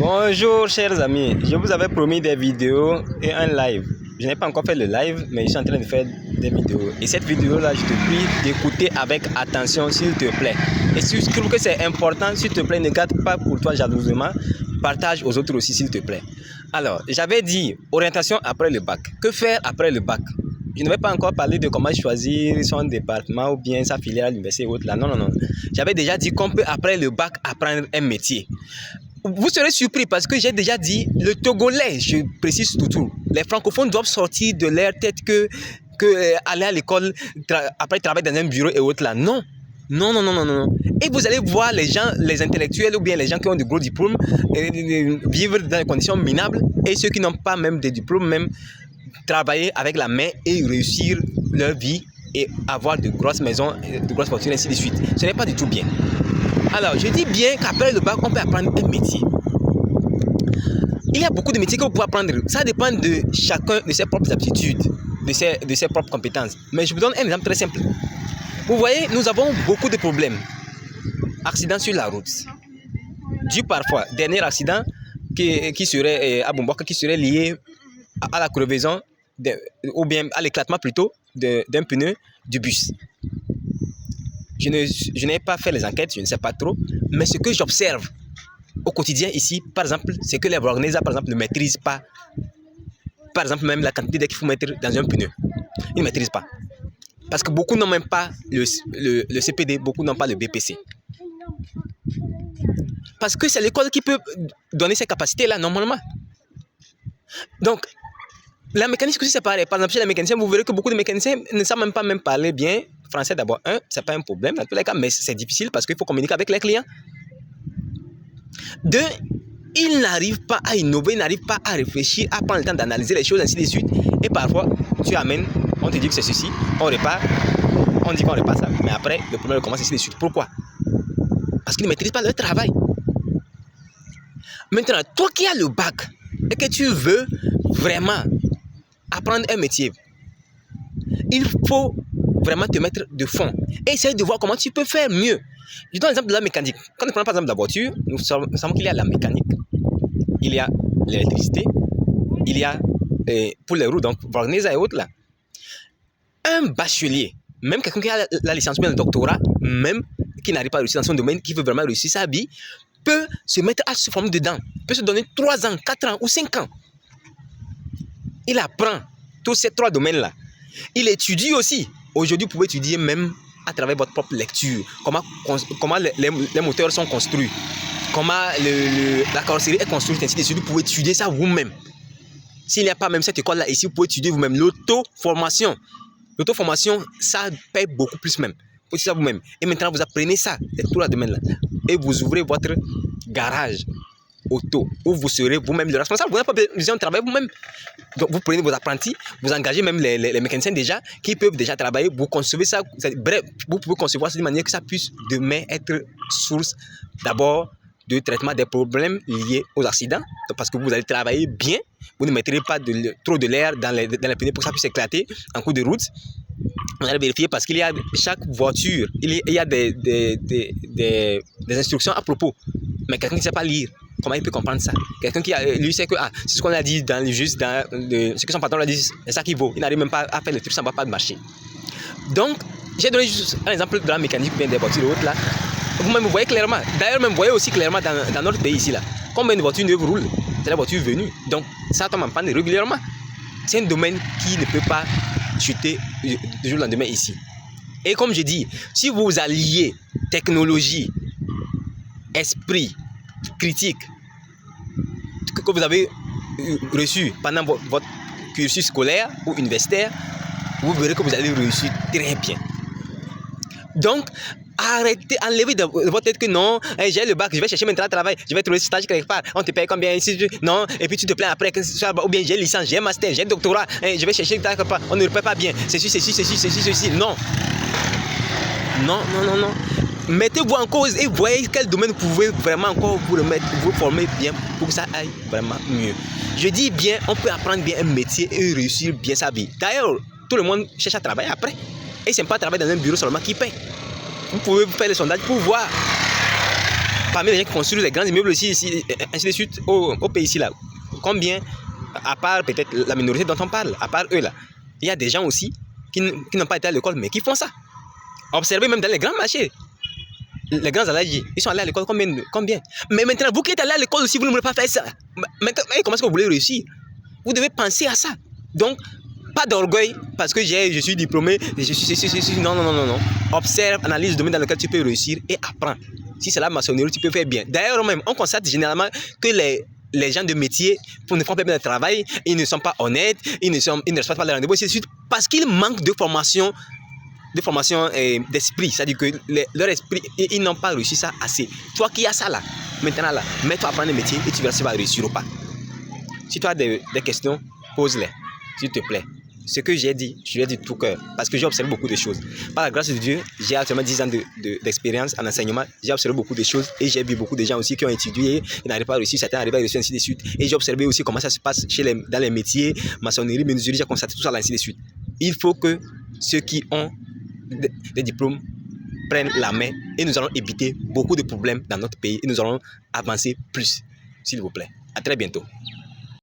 Bonjour chers amis, je vous avais promis des vidéos et un live. Je n'ai pas encore fait le live, mais je suis en train de faire des vidéos. Et cette vidéo-là, je te prie d'écouter avec attention, s'il te plaît. Et si je trouve que c'est important, s'il te plaît, ne garde pas pour toi jalousement. Partage aux autres aussi, s'il te plaît. Alors, j'avais dit orientation après le bac. Que faire après le bac? Je ne vais pas encore parler de comment choisir son département ou bien sa filière à l'université ou autre là. Non, non, non. J'avais déjà dit qu'on peut après le bac apprendre un métier. Vous serez surpris parce que j'ai déjà dit, le Togolais, je précise tout, les francophones doivent sortir de leur tête que aller à l'école, après travailler dans un bureau et autres là. Non. Non, non, non, non, non. Et vous allez voir les gens, les intellectuels ou bien les gens qui ont de gros diplômes vivre dans des conditions minables et ceux qui n'ont pas même des diplômes, même travailler avec la main et réussir leur vie et avoir de grosses maisons, de grosses fortunes, ainsi de suite. Ce n'est pas du tout bien. Alors, je dis bien qu'après le bac, on peut apprendre un métier. Il y a beaucoup de métiers que vous pouvez apprendre. Ça dépend de chacun de ses propres aptitudes, de ses propres compétences. Mais je vous donne un exemple très simple. Vous voyez, nous avons beaucoup de problèmes. Accidents sur la route. Dû parfois, dernier accident qui serait à Bombok, qui serait lié à la crevaison, ou bien à l'éclatement plutôt, d'un pneu du bus. Je n'ai pas fait les enquêtes, je ne sais pas trop, mais ce que j'observe au quotidien ici, par exemple, c'est que les Borgnésas, par exemple, ne maîtrisent pas, par exemple, même la quantité d'air qu'il faut mettre dans un pneu. Ils ne maîtrisent pas. Parce que beaucoup n'ont même pas le CPD, beaucoup n'ont pas le BPC. Parce que c'est l'école qui peut donner ces capacités-là, normalement. Donc, la mécanique aussi, c'est pareil. Par exemple, chez les mécaniciens, vous verrez que beaucoup de mécaniciens ne savent même pas parler bien français d'abord. C'est pas un problème dans tous les cas, mais c'est difficile parce qu'il faut communiquer avec les clients. Deux, ils n'arrivent pas à innover, ils n'arrivent pas à réfléchir, à prendre le temps d'analyser les choses, ainsi de suite. Et parfois, tu amènes, on te dit que c'est ceci, on repart, on dit qu'on repart ça, mais après, le problème commence ainsi de suite. Pourquoi? Parce qu'ils ne maîtrisent pas leur travail. Maintenant, toi qui as le bac et que tu veux vraiment apprendre un métier, il faut vraiment te mettre de fond et essayer de voir comment tu peux faire mieux. Je donne l'exemple de la mécanique. Quand nous prenons par exemple la voiture, nous savons qu'il y a la mécanique, il y a l'électricité, il y a pour les roues, donc Borgnésas et autres là. Un bachelier, même quelqu'un qui a la licence ou le doctorat, même qui n'arrive pas à réussir dans son domaine, qui veut vraiment réussir sa vie, peut se mettre à se former dedans, peut se donner 3 ans, 4 ans ou 5 ans. Il apprend tous ces 3 domaines-là. Il étudie aussi. Aujourd'hui, vous pouvez étudier même à travers votre propre lecture. Comment les moteurs sont construits. Comment la carrosserie est construite. Ainsi de suite. Vous pouvez étudier ça vous-même. S'il n'y a pas même cette école-là ici, vous pouvez étudier vous-même. L'auto-formation. L'auto-formation, ça paye beaucoup plus même. Vous pouvez étudier ça vous-même. Et maintenant, vous apprenez ça, tous les domaines-là. Et vous ouvrez votre garage auto, où vous serez vous-même le responsable. Vous n'avez pas besoin de travailler vous-même. Donc, vous prenez vos apprentis, vous engagez même les mécaniciens déjà, qui peuvent déjà travailler, vous concevez ça. Bref, vous pouvez concevoir ça de manière que ça puisse demain être source d'abord de traitement des problèmes liés aux accidents. Donc, parce que vous allez travailler bien, vous ne mettrez pas trop de l'air dans les pneus pour que ça puisse éclater en cours de route. On allait vérifier parce qu'il y a chaque voiture, il y a des instructions à propos. Mais quelqu'un qui ne sait pas lire, comment il peut comprendre ça? Quelqu'un qui lui sait que c'est ce qu'on a dit ce que son patron a dit, c'est ça qui vaut. Il n'arrive même pas à faire le truc, ça ne va pas marcher. Donc, j'ai donné juste un exemple de la mécanique bien des voitures et autres là. Vous-même voyez clairement. D'ailleurs, même vous voyez aussi clairement dans notre pays ici là. Combien de voitures neuves roulent? C'est la voiture venue. Donc, ça tombe en panne régulièrement. C'est un domaine qui ne peut pas chuter du jour au lendemain ici. Et comme je dis, si vous alliez technologie, esprit critique que vous avez reçu pendant votre cursus scolaire ou universitaire, vous verrez que vous allez réussir très bien. Donc, arrêtez, enlevez de votre tête que non, j'ai le bac, je vais chercher maintenant un travail, je vais trouver ce stage quelque part, on te paye combien ici, non, et puis tu te plains après, ou bien j'ai licence, j'ai master, j'ai doctorat, je vais chercher quelque part, on ne le paye pas bien, ceci, non. Non, non, non, non. Mettez-vous en cause et voyez quel domaine vous pouvez vraiment encore vous former bien pour que ça aille vraiment mieux. Je dis bien, on peut apprendre bien un métier et réussir bien sa vie. D'ailleurs, tout le monde cherche à travailler après. Et ce n'est pas travailler dans un bureau seulement qui paye. Vous pouvez faire les sondages pour voir. parmi les gens qui construisent les grands immeubles ici, ainsi de suite, au pays ici là, combien, à part peut-être la minorité dont on parle, à part eux là, il y a des gens aussi qui n'ont pas été à l'école mais qui font ça. Observez même dans les grands marchés, les grands aladji, ils sont allés à l'école combien? Mais maintenant, vous qui êtes allés à l'école aussi, vous ne voulez pas faire ça. Mais comment est-ce que vous voulez réussir? Vous devez penser à ça. Donc, pas d'orgueil parce que je suis diplômé, je suis non. Observe, analyse le domaine dans lequel tu peux réussir et apprends. Si c'est la maçonnerie, tu peux faire bien. D'ailleurs, même, on constate généralement que les gens de métier ne font pas bien le travail, ils ne sont pas honnêtes, ils ne respectent pas les rendez-vous, parce qu'ils manquent de formation d'esprit. C'est-à-dire que leur esprit, ils n'ont pas réussi ça assez. Toi qui as ça là, maintenant là, mets-toi à apprendre le métier et tu verras si tu vas réussir ou pas. Si tu as des questions, pose-les, s'il te plaît. Ce que j'ai dit, je l'ai dit de tout cœur, parce que j'ai observé beaucoup de choses. Par la grâce de Dieu, j'ai actuellement 10 ans d'expérience en enseignement, j'ai observé beaucoup de choses et j'ai vu beaucoup de gens aussi qui ont étudié, qui n'arrivent pas à réussir, certains n'arrivent pas à réussir, ainsi de suite. Et j'ai observé aussi comment ça se passe dans les métiers, maçonnerie, menuiserie, j'ai constaté tout ça, ainsi de suite. Il faut que ceux qui ont des diplômes prennent la main et nous allons éviter beaucoup de problèmes dans notre pays et nous allons avancer plus, s'il vous plaît. À très bientôt.